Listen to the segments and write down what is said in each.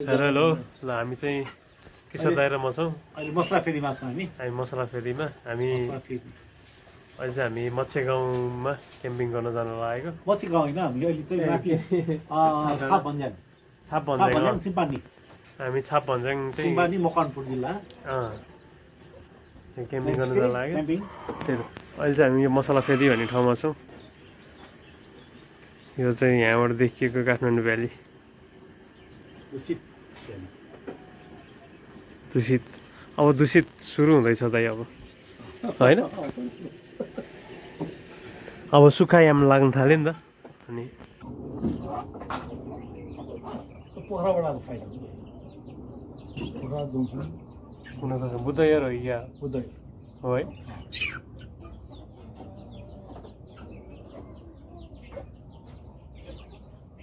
Hello ल हामी चाहिँ किशोर दाइ र म छौँ अहिले मसला फेदीमा छौँ हामी मसला फेदीमा हामी अहिले चाहिँ हामी मत्स्य गाउँमा क्याम्पिङ गर्न जान लागेको मत्स्य गाउँ होइन हामी अहिले चाहिँ माथि छाप भन्ज्याङ सिम्पानी हामी छाप भन्ज्याङ चाहिँ सिम्पानी मकवानपुर जिल्ला क्याम्पिङ गर्न जान लाग्यो त्यही त अहिले चाहिँ हामी यो मसला फेदी भन्ने ठाउँमा छौँ यो चाहिँ यहाँबाट देखिएको काठमाडौँ भ्याली दूषित अब दूषित सुरु हुँदैछ दाइ अब होइन अब सुक्खायाम लाग्न थाल्यो नि त अनि पोखराबाट आएको फाइदा पोखरा जाउँछु हुनसक्छ बुद्धय र या बुद्धय हो है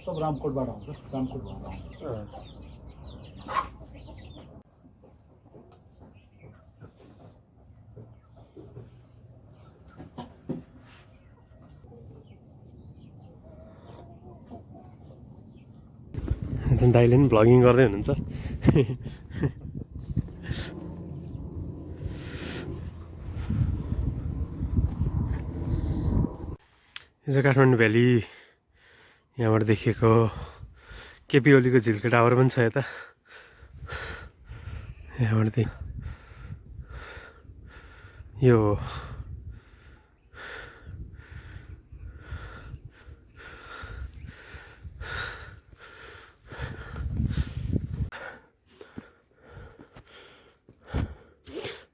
सब रामकोटबाट आउँछ रामकोटबाट आउँछ दाइले पनि भ्लगिङ गर्दै हुनुहुन्छ यो चाहिँ काठमाडौँ भ्याली यहाँबाट देखिएको केपी ओलीको झिल्के टावर पनि छ यता यहाँबाट चाहिँ यो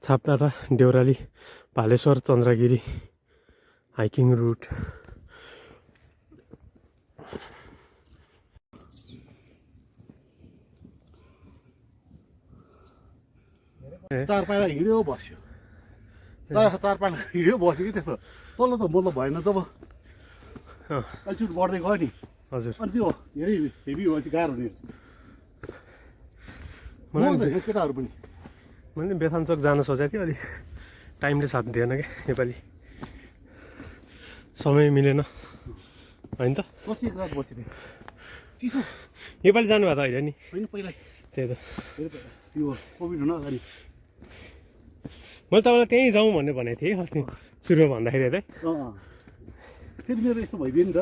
छाप दादा देउराली भालेश्वर चन्द्रगिरी हाइकिङ रुट चार पाइला हिँड्यो बस्यो चार पाइला हिँड्यो बस्यो कि त्यस्तो तल्लो त मतलब भएन जब अलिकति बढ्दै गयो नि हजुर अनि त्यो धेरै हेभी भएपछि गाह्रो हुने केटाहरू पनि मैले बेथानचोक जान सोचेको थिएँ अलि टाइमले साथ दिएन क्या योपालि समय मिलेन होइन त बसी एक रात बसिदिएँ चिसो योपालि जानुभएको त होइन नि होइन पहिला त्यही त यो कोभिड हुन अगाडि मैले तपाईँलाई त्यहीँ जाउँ भनेको थिएँ अस्ति सुरु भन्दाखेरि त फेरि मेरो यस्तो भइदियो नि त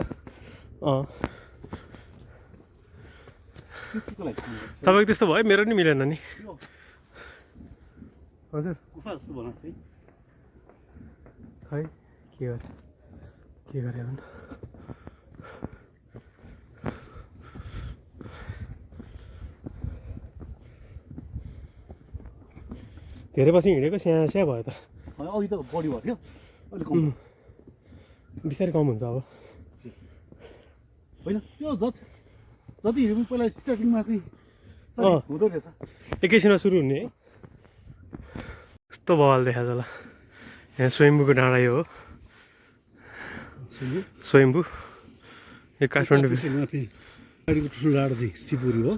तपाईँको त्यस्तो भयो मेरो नि मिलेन नि हजुर गुफा जस्तो बनाएको चाहिँ खै के गरे भने धेरै पछि हिँडेको स्या स्या भयो त अघि त बढी भएको थियो अहिले कम बिस्तारै कम हुन्छ अब होइन त्यो जति हिँड्यो पहिला स्टार्टिङमा चाहिँ हुँदो रहेछ एकैछिनमा सुरु हुने है कस्तो बवाल देखा होला यहाँ स्वयम्भूको डाँडा यो हो स्वयम्भू यो काठमाडौँ गाडीको ठुलो डाँडा चाहिँ सिपुरी हो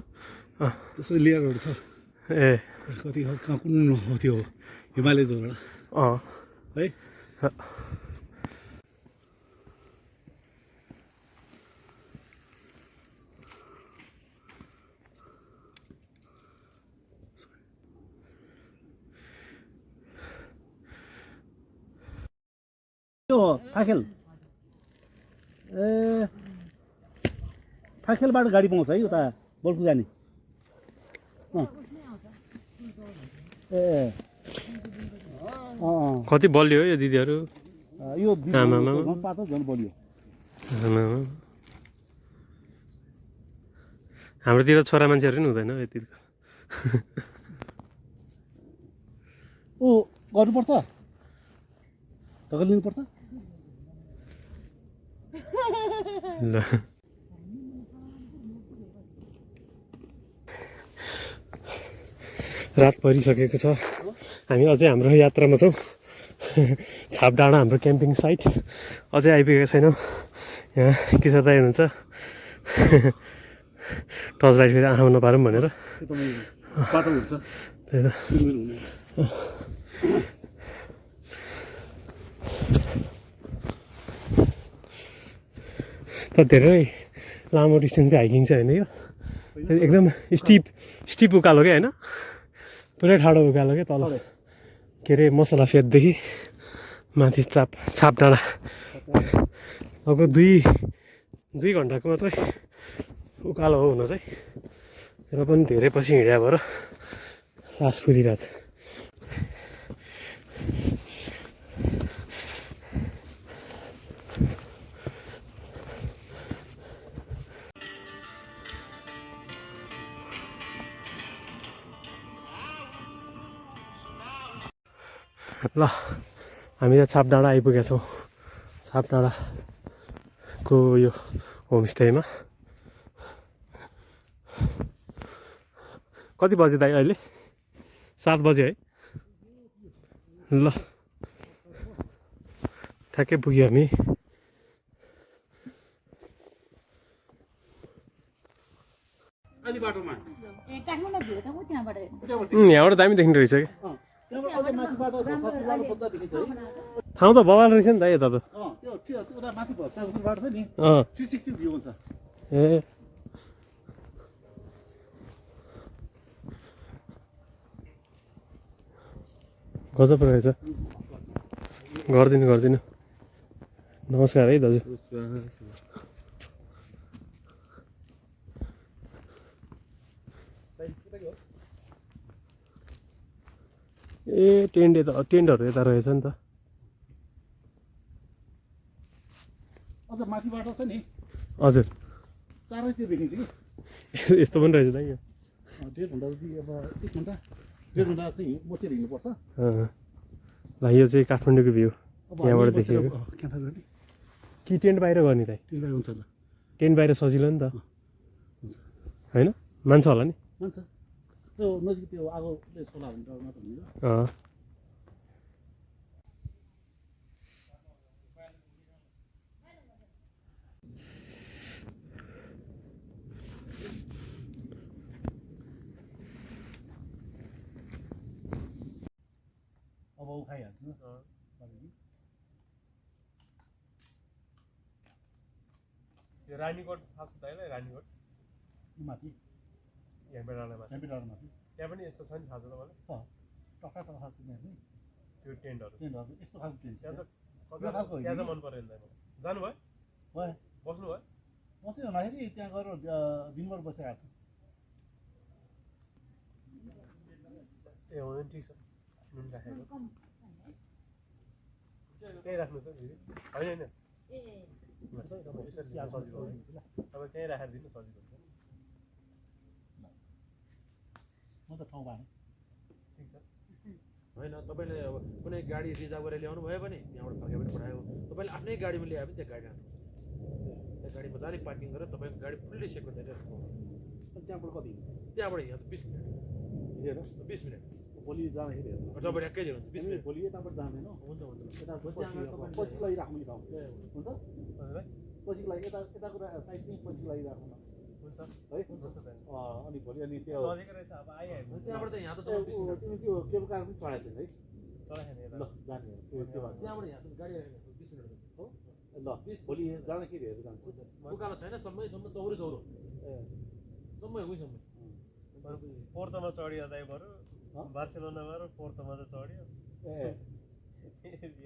त्यसो लेयरहरू छ ए कति कहाँ कुन त्यो हिमालय जोबाट है यो फाखेल ए फाखेलबाट गाडी पाउँछ है उता बल्कु जाने ए कति बलियो यो दिदीहरू यो पातो झन् बलियो हाम्रोतिर छोरा मान्छेहरू नि हुँदैन यति ऊ गर्नुपर्छ धकेलिनुपर्छ ल रात परिसकेको छ हामी अझै हाम्रो यात्रामा छौँ छाप डाँडा हाम्रो क्याम्पिङ साइट अझै आइपुगेको छैनौँ यहाँ किशोर दाइ हुनुहुन्छ टर्च लाइट फेरि आँखा नपारौँ भनेर त्यही त तर धेरै लामो डिस्टेन्सको हाइकिङ चाहिँ होइन यो एकदम स्टिप उकालो क्या होइन पुरै ठाडो उकालो क्या तल के अरे मसला फेददेखि माथि छाप डाँडा अब दुई घन्टाको मात्रै उकालो हो हुन चाहिँ र पनि धेरै पछि हिँड्या भएर सास फुलिरहेछ ल हामी त छाप डाँडा आइपुगेका छौँ छाप डाँडाको यो होमस्टेमा कति बजे दाइ अहिले 7 बजे है ल ठ्याक्कै पुग्यो हामी आधी बाटोमा यहाँबाट दामी देख्ने रहेछ कि त्यहाँबाट अझै माथिबाट ससुरालो बच्चा देखेछ है ठाउँ त बवाल रहेछ नि त यता त त्यो उता माथि ससुराबाट छ नि 360 भ्यू हुन्छ ए गजब रहेछ गरिदिनु नमस्कार है दाजु ए टेन्टहरू यता रहेछ नि त अझ माथिबाट छ नि हजुर चारैतिर देखिन्छ कि यस्तो पनि रहेछ दाइ यो 1.5 घन्टा जति अब 1 घन्टा 1.5 घन्टा चाहिँ बसेर हिँड्नुपर्छ ल यो चाहिँ काठमाडौँको भ्यू यहाँबाट देखिएको क्यान्सल गर्ने कि टेन्ट बाहिर गर्ने दाइ त्यसलाई हुन्छ ल टेन्ट बाहिर सजिलो नि त हुन्छ होइन मान्छ होला नि मान्छ त्यो नजिक त्यो आगोले सोला भने डर मात्र हुन्छ अब खाइहाल्छु यो रानीकोट थाहा छ दाइलाई रानीकोट माथि माथि माथि त्यहाँ पनि यस्तो छ नि थाहा छ तपाईँलाई टक्का टक्का छ त्यहाँ चाहिँ त्यो टेन्टहरू यस्तो खालको टेन्ट त्यहाँ चाहिँ मन पऱ्यो नि दाइ जानुभयो भयो बस्नुभयो बस्यो भन्दाखेरि त्यहाँ गएर दिनभर बसेर आएको छु ए हो ठिक छ नुन राखेको त्यहीँ राख्नु त दिदी होइन यसरी सजिलो हुन्छ तपाईँ त्यहीँ राखेर दिनु सजिलो हुन्छ म त ठाउँ भएन ठिक छ होइन तपाईँले अब कुनै गाडी रिजर्भ गरेर ल्याउनु भयो भने त्यहाँबाट फर्केर पनि पठायो तपाईँले आफ्नै गाडीमा ल्यायो भने त्यो गाडी राख्नु त्यो गाडी मजाले पार्किङ गरेर तपाईँको गाडी फुल्ली सेक्युर गरेर त्यहाँबाट कति त्यहाँबाट यहाँ 20 मिनट हिँडेर 20 मिनट भोलि जाँदाखेरि तपाईँ ट्याक्कै हुन्छ 20 मिनट भोलि यताबाट जाँदैन हुन्छ यता पछि लगाइराख्नु नि ठाउँ हुन्छ पछिको लागि यताको साइड चाहिँ पछि लगाइराख्नु हुन्छ है अनि भोलि अनि त्यो त्यहाँबाट त यहाँ त तिमी त्यो केबल कार पनि चढाएको छैन है चढाएन ल जाने त्यहाँबाट यहाँ गाडी 20 मिनट हो ल भोलि जाँदाखेरि हेरेर जान्छु उकालो छैन सम्म चौरी चौरो सम्मै उहीसम्म पोर्तोमा चढियो दाइ बरु बार्सिलोनामा र पोर्तोमा त चढ्यो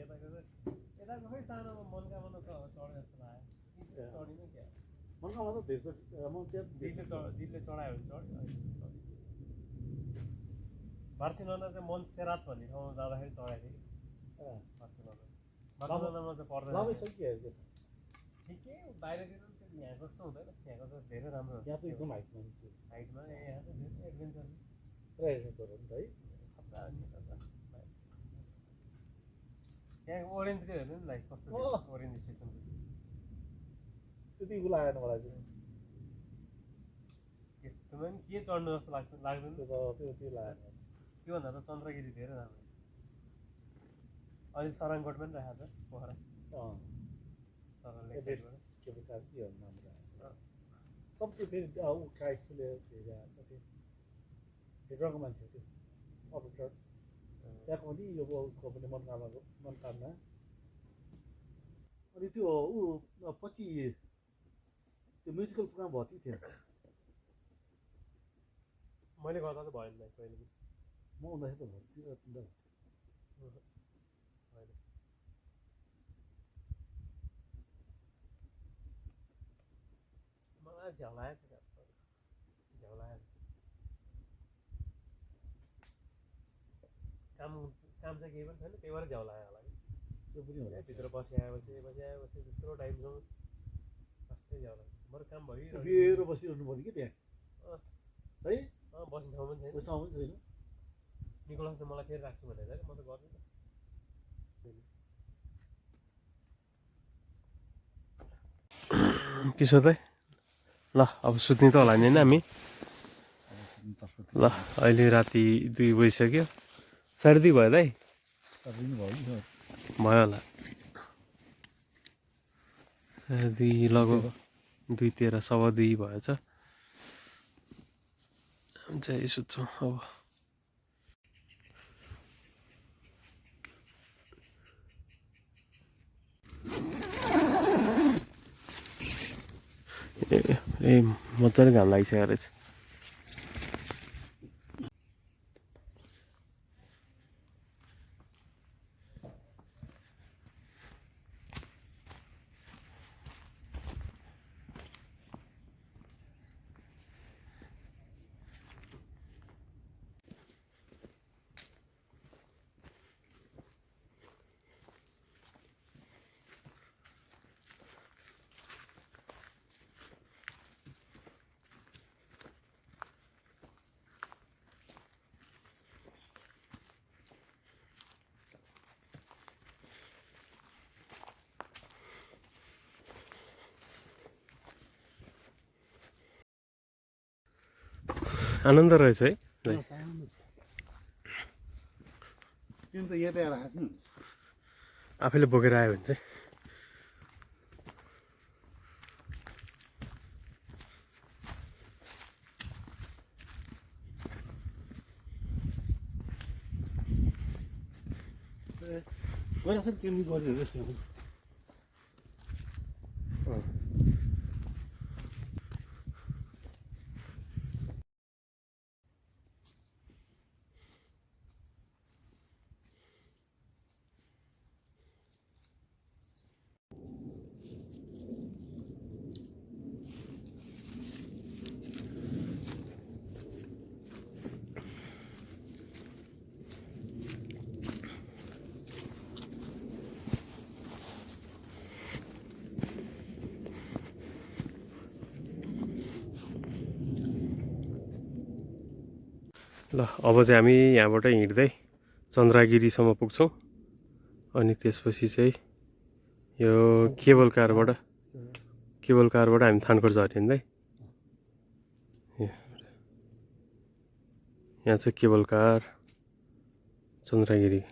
यताको खै सानोमा मनकामना चढ्यो जस्तो लाग्यो चढिनु क्या मनकामा त धेरै म त्यहाँ दिदीले चढायो भने चढ्यो बार्सिलोना चाहिँ मन सेरात भन्ने ठाउँमा जाँदाखेरि चढाएको थियो बार्सिलोनामा चाहिँ पर्दैन ठिकै बाहिरतिर यहाँ कस्तो हुँदैन यहाँको त धेरै राम्रो हुन्छ यहाँ त एकदम हाइटमा यहाँ त धेरै एडभेन्चर एडभेन्चर हो नि त है त्यहाँ ओरेन्जको हेर्नु नि लाइक कस्तो ओरेन्ज स्टेसन त्यति उ लागेन मलाई चाहिँ यस्तोमा पनि के चढ्नु जस्तो लाग्दैन त्यो लागेन त्योभन्दा त चन्द्रगिरी धेरै राम्रो अहिले सराङकोट पनि राखेको छ पोखरा सब त्यो फेरि ऊ ट्राइबले धेरै आएको छ त्यो भित्रको मान्छे त्यो अपरेटर त्यहाँको पनि यो उसको पनि मनकामना अनि त्यो ऊ पछि त्यो म्युजिकल प्रोग्राम भएको थियो मैले गर्दा त भएन कहिले पनि म आउँदाखेरि त भयो मलाई झ्याउलायो झ्याउलायो काम काम चाहिँ केही पनि छैन त्यही भएर झ्याउलायो होला कि त्यो पनि होला भित्र बसिआएपछि त्यत्रो टाइमसम्म फस्टै झ्याउलायो बरु काम भइरहेको उभिएर बसिरहनु पर्यो कि त्यहाँ है बस्ने ठाउँ पनि छैन त्यो ठाउँ पनि छैन निकोलस त मलाई फेरि राख्छु भनेर म त गर्दिनँ किशोर दाइ ल अब सुत्ने त होला नि होइन हामी ल अहिले राति 2 बजिसक्यो 2:30 भयो दाइ भयो होला 2:30 लगभग 2:13 2:15 भएछ चाहिँ सुत्छौँ अब ए मजाले घाम लागिसकेको रहेछ आनन्द रहेछ है किन त यहाँ ल्याएर राख्नु आफैले बोकेर आयो भने चाहिँ गएर चाहिँ केमी गरेर यसो ल अब चाहिँ हामी यहाँबाट हिँड्दै चन्द्रगिरीसम्म पुग्छौँ अनि त्यसपछि चाहिँ यो केबल कारबाट हामी थानकोट झर्ने हिँड्दै यहाँ चाहिँ केबल कार चन्द्रगिरी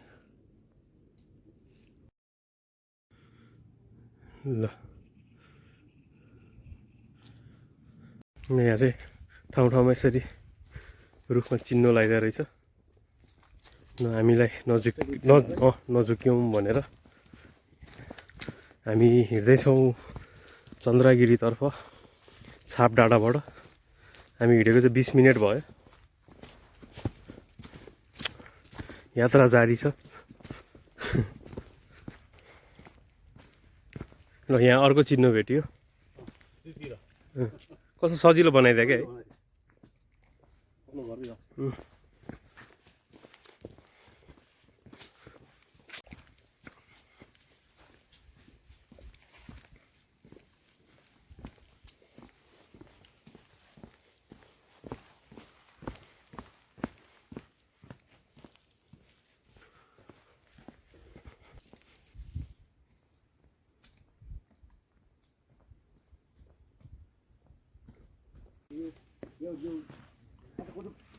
ल यहाँ चाहिँ ठाउँ ठाउँमा यसरी रुखमा चिन्नु लगाइदिएको रहेछ हामीलाई नझुक्यौँ भनेर हामी हिँड्दैछौँ चन्द्रगिरीतर्फ छाप डाँडाबाट हामी हिँडेको चाहिँ 20 मिनट भयो यात्रा जारी छ ल यहाँ अर्को चिन्नु भेट्यो कस्तो सजिलो बनाइदियो क्या है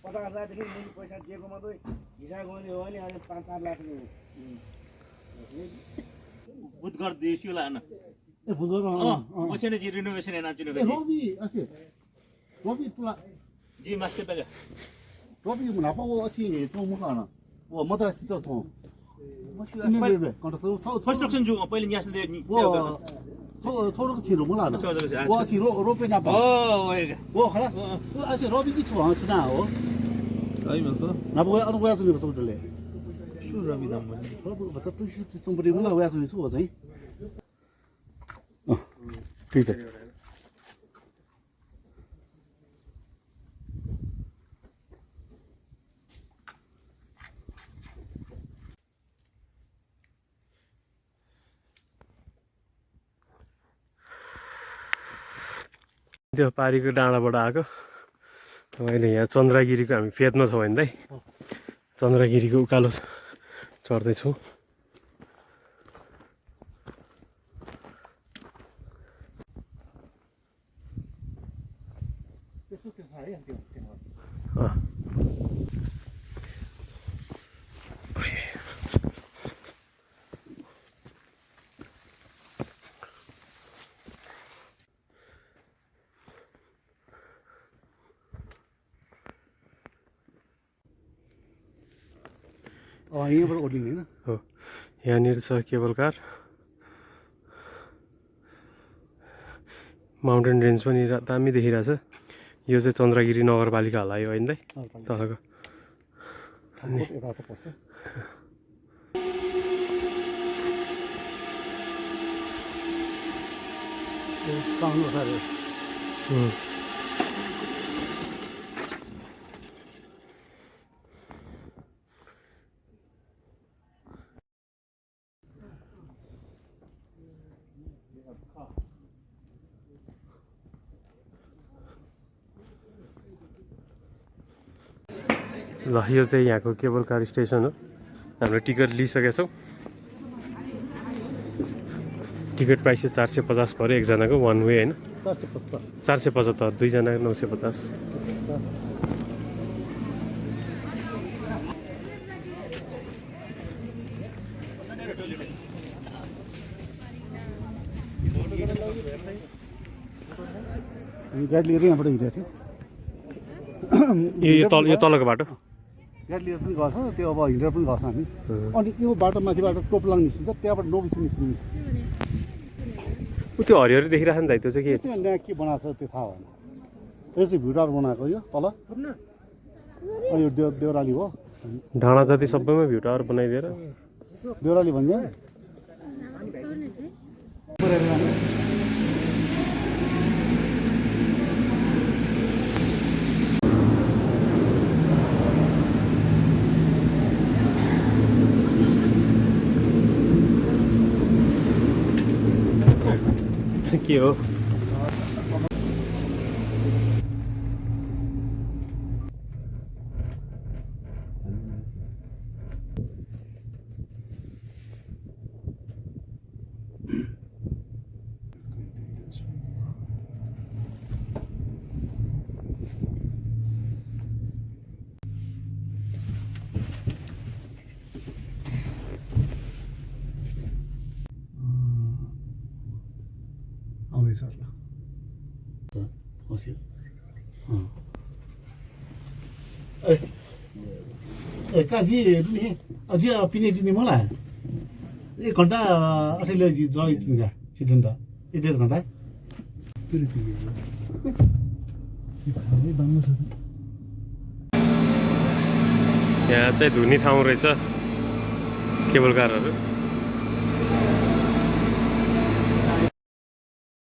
पचास लाखदेखि मैले पैसा दिएको मात्रै हिसाब गर्ने हो भने अहिले 5-4 लाख बुध कर देशियो लाना ए बुझ्नु मछेने जी रिनोवेशन है ना चुने रवि असे रवि तुला जी मास्टर बेगा रवि नापा वो असे तो मुखाना वो मद्रास तो तो कंस्ट्रक्शन जो पहिले यहाँ से दे वो 서로 치료 몰라. 와 시로 로페나 봐. 어, 와 하라. 그 아시 로비기 좋아 하시나. 哪不会，我要是那个手指嘞。是人民的门。我这东西送不了，我要是你说我谁？啊，对着。त्यो पारीको डाँडाबाट आएको अहिले यहाँ चन्द्रगिरीको हामी फेदमा छौँ होइन दाइ चन्द्रगिरीको उकालो चढ्दैछौँ यहाँबाट ओर्लिने होइन हो यहाँनिर छ केबल कार माउन्टेन रेन्ज पनि दामी देखिरहेछ यो चाहिँ चन्द्रगिरी नगरपालिका होला यो होइन दाइ तलको यता पर्छ ल यो चाहिँ यहाँको केबल कार स्टेसन हो हाम्रो टिकट लिइसकेका छौँ टिकट प्राइस चाहिँ 450 पऱ्यो एकजनाको वान वे होइन 475 दुईजनाको 950 गाडी लिएर यहाँबाट हिँडेको थियो यो तलको बाटो गाडी लिएर पनि गर्छ त्यो अब हिँडेर पनि गर्छ हामी अनि यो बाटो माथिबाट टोपलाङ निस्किन्छ त्यहाँबाट नोबिसी निस्किन्छ त्यो हरिहरी देखिरहेको नि त त्यो चाहिँ के त्यहाँ के बनाएको छ त्यो थाहा भएन त्यो चाहिँ भिउटार बनाएको यो तल अनि यो देउराली हो डाँडा जति सबैमा भ्यू टावर बनाइदिएर देउराली भन्छ के हो आउँदैछ ल बस्यो ए काजी नि अझै पिने दिने मलाई 1 घन्टा अठैले जय तिनका छिटो त 1.5 घन्टा यहाँ चाहिँ धुनी ठाउँ रहेछ केबल कारहरू